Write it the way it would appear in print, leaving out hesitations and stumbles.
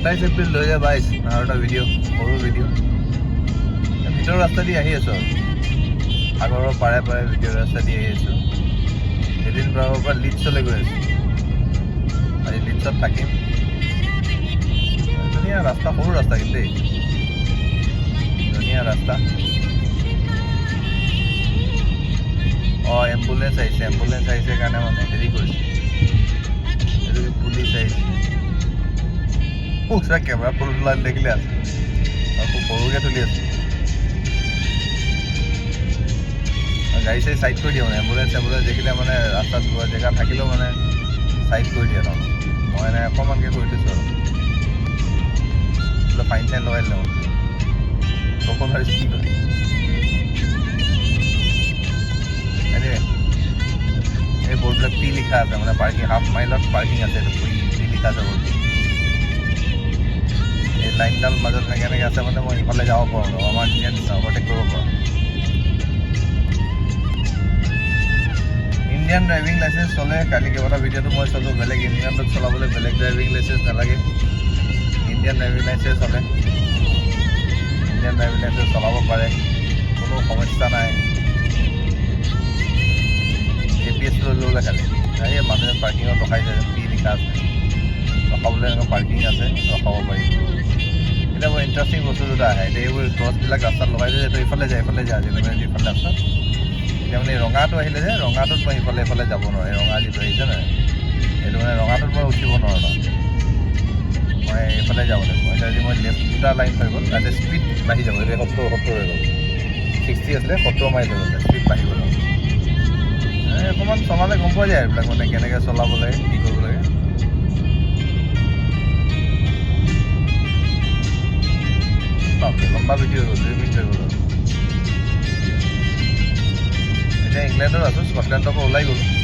27 এপ্ৰিল 2022 আৰু এটা ভিডিঅ' সৰু ভিডিঅ' ভিতৰৰ ৰাস্তা দি আহি আছোঁ সাগৰৰ পাৰে পাৰে ভিতৰৰ ৰাস্তা দি আহি আছোঁ এডিনবৰাৰ পৰা লিডছলৈ গৈ আছোঁ আজি লিডছত থাকিম ধুনীয়া ৰাস্তা সৰু ৰাস্তা কিন্তু দেই ধুনীয়া ৰাস্তা এম্বুলেঞ্চ আহিছে কাৰণে মানে হেৰি কৰিছে এইটো পুলিচ আহিছে ওচৰা কেমেৰা ফুল তোলা দেখিলে আছে আৰু খুব সৰুকৈ তুলি আছে গাড়ী চাড়ী চাইড কৰি দিয়ে মানে এম্বুলেঞ্চ দেখিলে মানে ৰাস্তাত যোৱা জেগা থাকিলেও মানে চাইড কৰি দিয়ে ন মই এনে অকণমানকৈ কৰি দিছোঁ আৰু ফাইন চাইন লগাই দিলে মানে অকণ ভাবিছোঁ কি কৰি এই বৰ্ডবিলাক পি লিখা আছে মানে পাৰ্কিং হাফ মাইলত পাৰ্কিং আছে এইটো পি লিখা আছে বৰ্ডটো এই লাইনডাল মাজত এনেকৈ আছে মানে মই ইফালে যাব পাৰোঁ আমাৰ ইণ্ডিয়ান নিচিনা অভাৰটেক কৰিব পাৰোঁ ইণ্ডিয়ান ড্ৰাইভিং লাইচেঞ্চ চলে কালি কেইবাটা ভিডিঅ'টো মই চালোঁ বেলেগ ইণ্ডিয়ানত চলাবলৈ বেলেগ ড্ৰাইভিং লাইচেঞ্চ নালাগে ইণ্ডিয়ান ড্ৰাইভিং লাইচেঞ্চ চলে ইণ্ডিয়ান ড্ৰাইভিং লাইচেঞ্চ চলাব পাৰে কোনো সমস্যা নাই APS লৈ ল'লে খালি এই মানুহে পাৰ্কিঙত ৰখাইছে পি লিখা আছে ৰখাবলৈ এনেকুৱা পাৰ্কিং আছে ৰখাব পাৰি এতিয়া বৰ ইণ্টাৰেষ্টিং বস্তু দুটা আহে এতিয়া এইবোৰ ক্ৰছবিলাক ৰাস্তাত লগাইছে যে ইফালে যায় যেনেকৈ ইফালে ৰাস্তাত এতিয়া মানে ৰঙাটো আহিলে যে ৰঙাটোত মই ইফালে যাব নোৱাৰোঁ ৰঙা যিটো আহিছে নাই সেইটো মানে ৰঙাটোত মই উঠিব নোৱাৰোঁ মই এইফালে যাব লাগিব এতিয়া যদি মই লেফ্ট দুটা লাইন হৈ গ'ল তাতে স্পীড বাঢ়ি যাব এতিয়া 70 হৈ গ'ল 60 আছিলে 70 মাৰি লৈ গ'ল স্পীড বাঢ়ি গ'ল অকণমান চলালে গম পোৱা যায় এইবিলাক মানে কেনেকৈ চলাব লাগে কি কৰিব লাগে লম্বা ভিডিঅ' হৈ গ'ল 2 মিনিট হৈ গ'ল এতিয়া ইংলেণ্ডত আছোঁ স্কটলেণ্ডৰ পৰা ওলাই গ'লোঁ